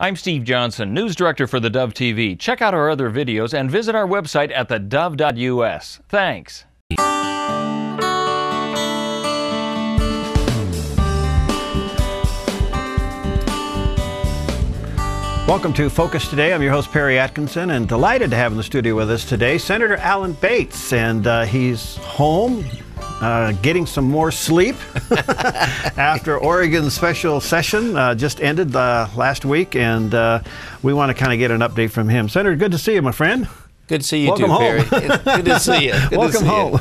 I'm Steve Johnson, News Director for theDove TV. Check out our other videos and visit our website at thedove.us. Thanks. Welcome to Focus Today. I'm your host, Perry Atkinson, and delighted to have in the studio with us today Senator Alan Bates. And he's home getting some more sleep after Oregon's special session just ended last week, and we want to kind of get an update from him. Senator, good to see you, my friend. Good to see you Welcome too, home. Perry. Good to see you. Good Welcome home.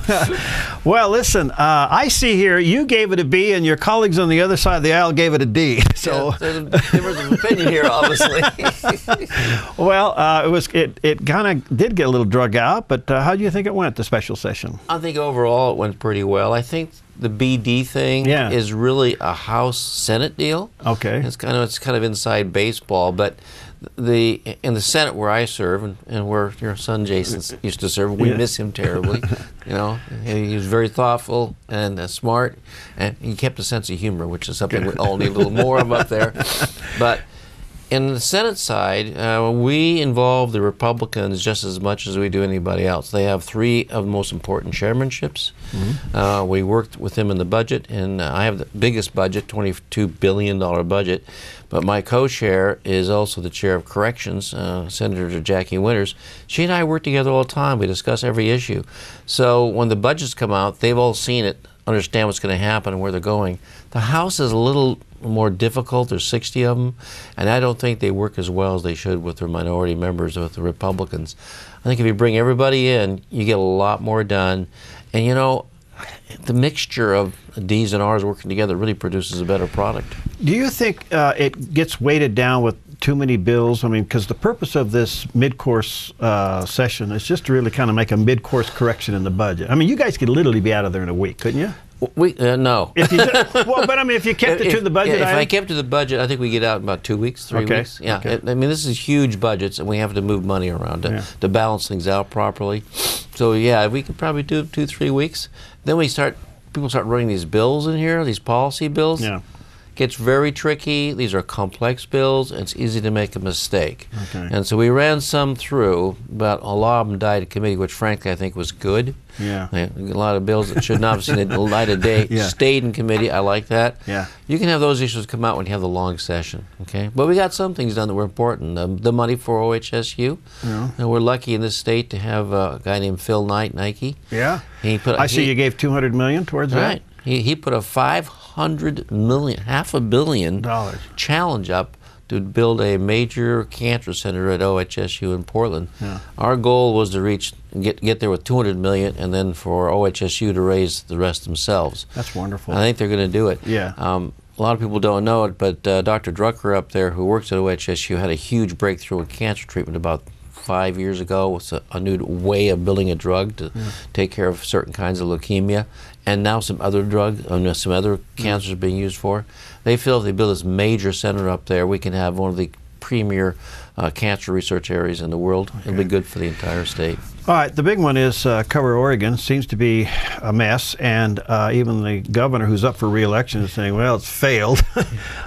Well, listen, I see here you gave it a B, and your colleagues on the other side of the aisle gave it a D. So yeah, there's a difference of opinion here, obviously. Well, it kind of did get a little drug out, but how do you think it went, the special session? I think overall it went pretty well. I think the BD thing is really a House-Senate deal. Okay. It's kind of inside baseball, but in the Senate where I serve and where your son Jason used to serve, we miss him terribly. You know, he was very thoughtful and smart, and he kept a sense of humor, which is something we all need a little more of up there. But in the Senate side, we involve the Republicans just as much as we do anybody else. They have three of the most important chairmanships. Mm-hmm. We worked with them in the budget, and I have the biggest budget, $22 billion budget. But my co-chair is also the chair of corrections, Senator Jackie Winters. She and I work together all the time. We discuss every issue. So when the budgets come out, they've all seen it, understand what's going to happen and where they're going. The House is a little more difficult. There's 60 of them, and I don't think they work as well as they should with their minority members, with the Republicans. I think if you bring everybody in, you get a lot more done. And you know, the mixture of D's and R's working together really produces a better product. Do you think it gets weighted down with too many bills? I mean, because the purpose of this mid-course session is just to really kind of make a mid-course correction in the budget. I mean, you guys could literally be out of there in a week, couldn't you? No. If you well, but I mean, if you kept it to the budget, if I kept to the budget, I think we get out in about 2 weeks, 3 weeks. Yeah, okay. I mean, this is huge budgets, and we have to move money around to balance things out properly. So yeah, we could probably do 2-3 weeks. Then people start running these bills in here, these policy bills. Yeah. Gets very tricky. These are complex bills, and it's easy to make a mistake. Okay. And so we ran some through, but a lot of them died in committee, which frankly I think was good. Yeah. A lot of bills that should not have seen the light of day stayed in committee. I like that. Yeah. You can have those issues come out when you have the long session. Okay. But we got some things done that were important. The money for OHSU. Yeah. And we're lucky in this state to have a guy named Phil Knight, Nike. Yeah. I see you gave $200 million towards that. Right. He put a $500 million, $500 million challenge up to build a major cancer center at OHSU in Portland. Yeah. Our goal was to get there with $200 million, and then for OHSU to raise the rest themselves. That's wonderful. I think they're going to do it. Yeah. A lot of people don't know it, but Dr. Drucker up there, who works at OHSU, had a huge breakthrough in cancer treatment about 5 years ago with a new way of building a drug to take care of certain kinds of leukemia, and now some other some other cancers being used for. They feel if they build this major center up there, we can have one of the premier cancer research areas in the world. It'll be good for the entire state. All right, the big one is Cover Oregon. Seems to be a mess, and even the governor who's up for re-election is saying, well, it's failed.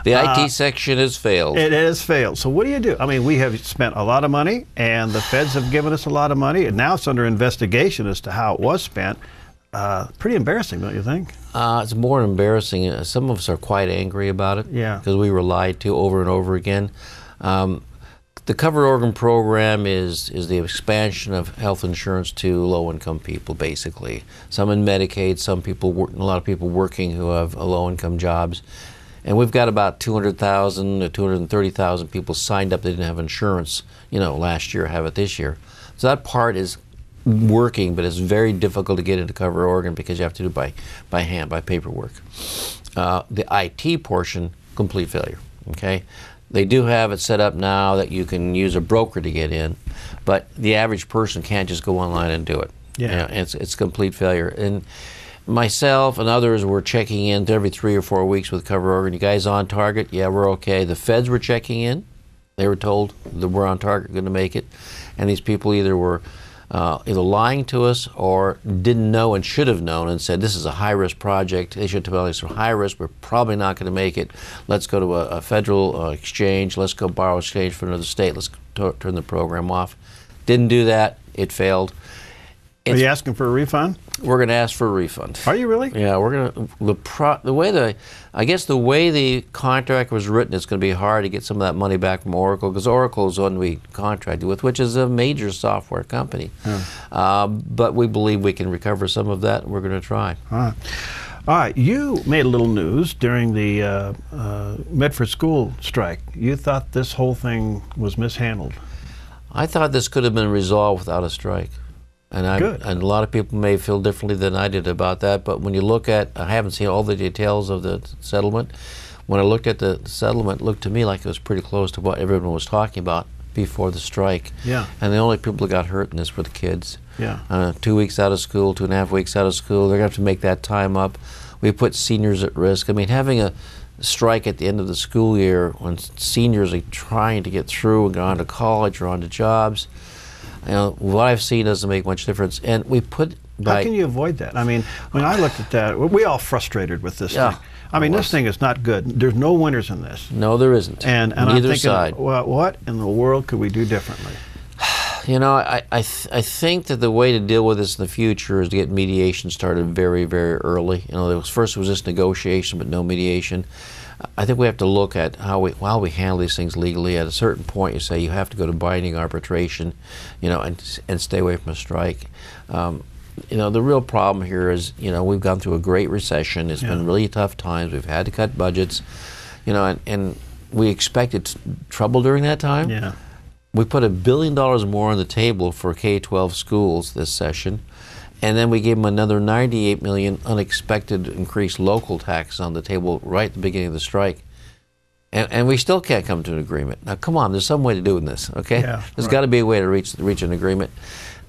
The IT section has failed. It has failed. So what do you do? I mean, we have spent a lot of money, and the feds have given us a lot of money, and now it's under investigation as to how it was spent. Pretty embarrassing, don't you think? It's more embarrassing. Some of us are quite angry about it because we were lied to over and over again. The Covered Oregon program is the expansion of health insurance to low-income people, basically. Some in Medicaid, a lot of people working who have low-income jobs. And we've got about 200,000 to 230,000 people signed up that didn't have insurance, last year, have it this year. So that part is working, but it's very difficult to get into Cover Oregon because you have to do it by hand, by paperwork. The IT portion, complete failure, okay? They do have it set up now that you can use a broker to get in, but the average person can't just go online and do it. Yeah. It's complete failure. And myself and others were checking in every 3 or 4 weeks with Cover Oregon. You guys on target? Yeah, we're okay. The feds were checking in. They were told that we're on target, going to make it. And these people either were either lying to us or didn't know and should have known and said, this is a high-risk project. They should tell us we're high risk, we're probably not going to make it. Let's go to a federal exchange. Let's go borrow exchange for another state. Let's turn the program off. Didn't do that. It failed. Are you asking for a refund? We're going to ask for a refund. Are you really? Yeah, we're going to. I guess the way the contract was written, it's going to be hard to get some of that money back from Oracle, because Oracle is one we contracted with, which is a major software company. But we believe we can recover some of that, and we're going to try. All right. You made a little news during the Medford school strike. You thought this whole thing was mishandled. I thought this could have been resolved without a strike. And a lot of people may feel differently than I did about that, but when you look at, I haven't seen all the details of the settlement. When I looked at the settlement, it looked to me like it was pretty close to what everyone was talking about before the strike. Yeah. And the only people who got hurt in this were the kids. Yeah. 2 weeks out of school, 2.5 weeks out of school, they're going to have to make that time up. We put seniors at risk. I mean, having a strike at the end of the school year when seniors are trying to get through and go on to college or on to jobs, you know, what I've seen doesn't make much difference. And we put How can you avoid that? I mean, when I looked at that, we all frustrated with this thing. I mean, this thing is not good. There's no winners in this. No, there isn't. And Neither I'm thinking, side. well, what in the world could we do differently? You know, I think that the way to deal with this in the future is to get mediation started very, very early. You know, first it was just negotiation, but no mediation. I think we have to look at how we handle these things legally. At a certain point, you say you have to go to binding arbitration, you know, and stay away from a strike. You know, the real problem here is, you know, we've gone through a great recession. It's been really tough times. We've had to cut budgets, you know, and we expected trouble during that time. Yeah. We put $1 billion more on the table for K-12 schools this session, and then we gave them another $98 million unexpected increased local tax on the table right at the beginning of the strike. And we still can't come to an agreement. Now, come on, there's some way to doing this, okay? Yeah, there's got to be a way to reach an agreement.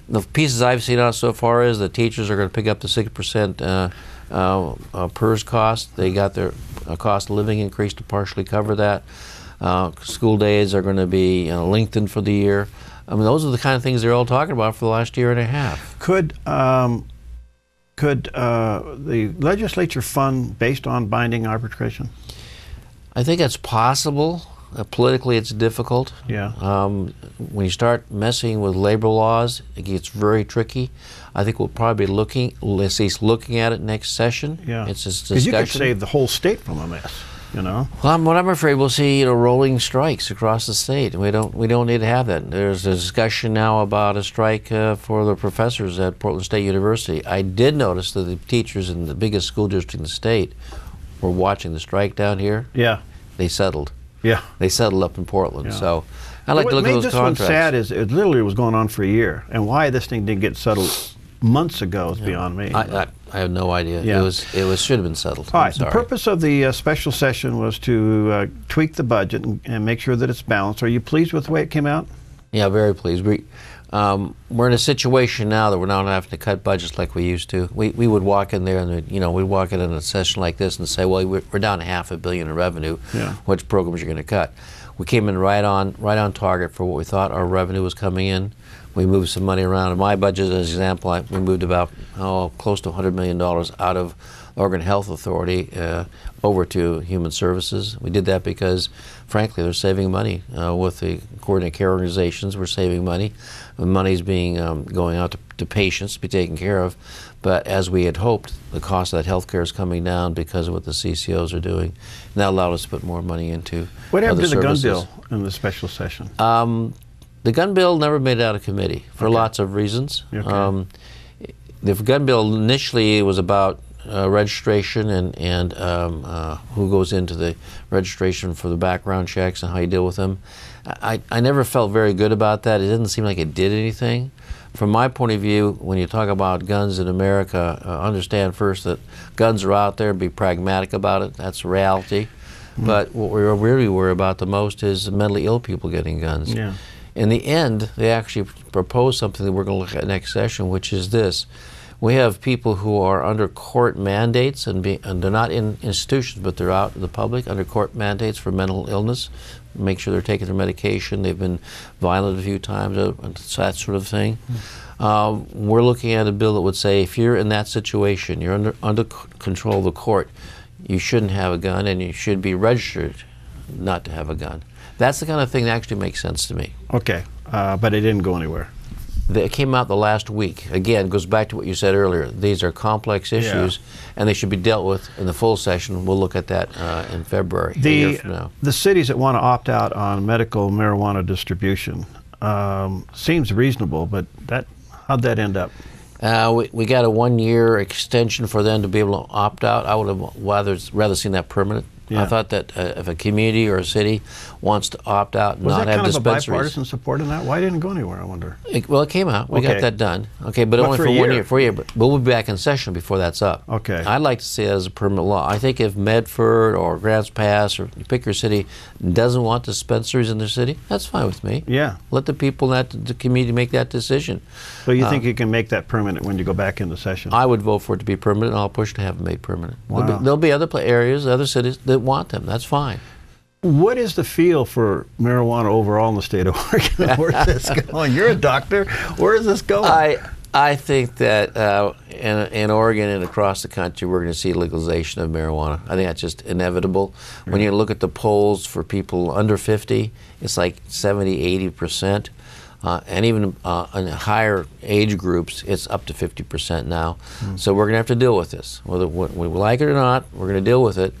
The pieces I've seen out so far is the teachers are going to pick up the 6% PERS cost. They got their cost of living increase to partially cover that. School days are going to be lengthened for the year. I mean, those are the kind of things they're all talking about for the last year and a half. Could the legislature fund based on binding arbitration? I think it's possible. Politically, it's difficult. Yeah. When you start messing with labor laws, it gets very tricky. I think we'll probably be looking at it next session. Yeah. It's just because discussion. you could save the whole state from a mess. You know. Well, what I'm afraid we'll see, rolling strikes across the state. We don't need to have that. There's a discussion now about a strike for the professors at Portland State University. I did notice that the teachers in the biggest school district in the state were watching the strike down here. Yeah. They settled. Yeah. They settled up in Portland. Yeah. So I like to look at those contracts. What made this one sad is it literally was going on for a year, and why this thing didn't get settled months ago is beyond me. I have no idea. Yeah. It should have been settled. All right. The purpose of the special session was to tweak the budget and make sure that it's balanced. Are you pleased with the way it came out? Yeah, very pleased. We're in a situation now that we're not having to cut budgets like we used to. We would walk in there and we'd walk in a session like this and say, well, we're down $500 million in revenue. Yeah. Which programs you're going to cut? We came in right on target for what we thought our revenue was coming in. We moved some money around. In my budget, as an example, we moved about close to $100 million out of Oregon Health Authority over to Human Services. We did that because, frankly, they're saving money with the coordinated care organizations. We're saving money. The money's being going out to patients to be taken care of. But as we had hoped, the cost of that health care is coming down because of what the CCOs are doing. And that allowed us to put more money into what happened to the gun services. bill in the special session? The gun bill never made it out of committee for lots of reasons. Okay. The gun bill initially was about registration and who goes into the registration for the background checks and how you deal with them. I never felt very good about that. It didn't seem like it did anything. From my point of view, when you talk about guns in America, understand first that guns are out there, be pragmatic about it. That's reality. Mm-hmm. But what we really worry about the most is mentally ill people getting guns. Yeah. In the end, they actually proposed something that we're going to look at next session, which is this. We have people who are under court mandates, and they're not in institutions, but they're out in the public under court mandates for mental illness. Make sure they're taking their medication. They've been violent a few times, that sort of thing. We're looking at a bill that would say if you're in that situation, you're under control of the court, you shouldn't have a gun, and you should be registered not to have a gun. That's the kind of thing that actually makes sense to me. Okay, but it didn't go anywhere. It came out the last week. Again, goes back to what you said earlier. These are complex issues, and they should be dealt with in the full session. We'll look at that in February, a year from now. The cities that want to opt out on medical marijuana distribution seems reasonable, but how'd that end up? We got a 1-year extension for them to be able to opt out. I would have rather seen that permanent. Yeah. I thought that if a community or a city wants to opt out and not have dispensaries. Was that kind of a bipartisan support in that? Why didn't it go anywhere, I wonder? Well, it came out. We got that done. Okay, but only for 1 year. For a year. But we'll be back in session before that's up. Okay. I'd like to see it as a permanent law. I think if Medford or Grants Pass or you pick your city doesn't want dispensaries in their city, that's fine with me. Yeah. Let the people in the community make that decision. So you think you can make that permanent when you go back into session? I would vote for it to be permanent, and I'll push to have it made permanent. Wow. There'll be other areas, other cities that want them. That's fine. What is the feel for marijuana overall in the state of Oregon? Where's this going? You're a doctor. Where is this going? I think that in Oregon and across the country, we're going to see legalization of marijuana. I think that's just inevitable. When you look at the polls for people under 50, it's like 70, 80%. And even in higher age groups, it's up to 50% now. So we're going to have to deal with this. Whether we like it or not, we're going to deal with it.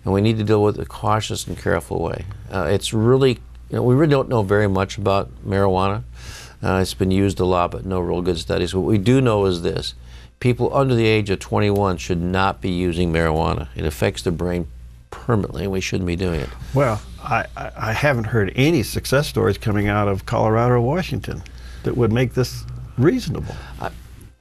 And we need to deal with it in a cautious and careful way. It's really, we really don't know very much about marijuana. It's been used a lot, but no real good studies. What we do know is this. People under the age of 21 should not be using marijuana. It affects the brain permanently, and we shouldn't be doing it. Well, I haven't heard any success stories coming out of Colorado or Washington that would make this reasonable.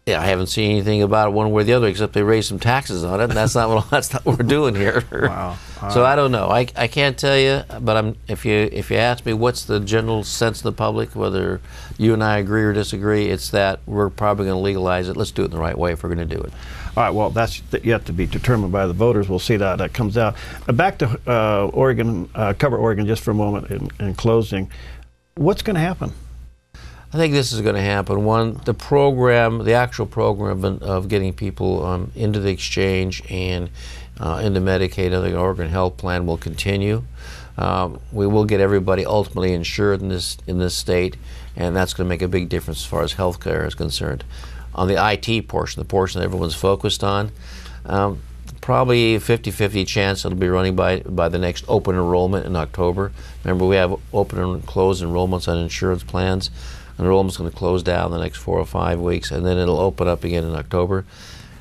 Yeah, I haven't seen anything about it one way or the other, except they raised some taxes on it, and that's not what we're doing here. Wow. So I don't know. I can't tell you, but if you ask me what's the general sense of the public, whether you and I agree or disagree, it's that we're probably going to legalize it. Let's do it in the right way if we're going to do it. All right, well, that's yet to be determined by the voters. We'll see that comes out. Back to Oregon, cover Oregon just for a moment in closing. What's going to happen? I think this is going to happen. One, the actual program of getting people into the exchange and into Medicaid, I think the Oregon Health Plan will continue. We will get everybody ultimately insured in this state, and that's going to make a big difference as far as health care is concerned. On the IT portion, the portion that everyone's focused on, probably a 50-50 chance it'll be running by the next open enrollment in October. Remember, we have open and closed enrollments on insurance plans. Enrollment's going to close down the next 4 or 5 weeks, and then it'll open up again in October.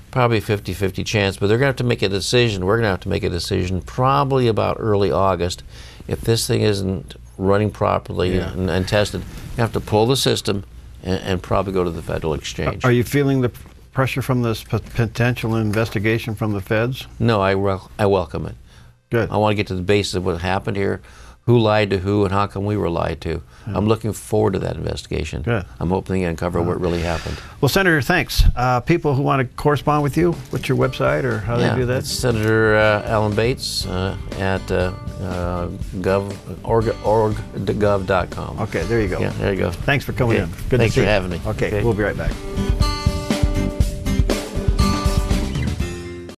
Probably a 50-50 chance, but they're going to have to make a decision. We're going to have to make a decision probably about early August. If this thing isn't running properly and tested, you have to pull the system and probably go to the federal exchange. Are you feeling the pressure from this potential investigation from the feds? No, I welcome it. Good. I want to get to the basis of what happened here, who lied to who, and how come we were lied to. I'm looking forward to that investigation. Good. I'm hoping to uncover what really happened. Well, Senator, thanks. People who want to correspond with you, what's your website or how they do that? It's Senator Alan Bates at org.gov.com. Okay, there you go. Yeah, there you go. Thanks for coming in. Good Thanks to see for you. having me. Okay, we'll be right back.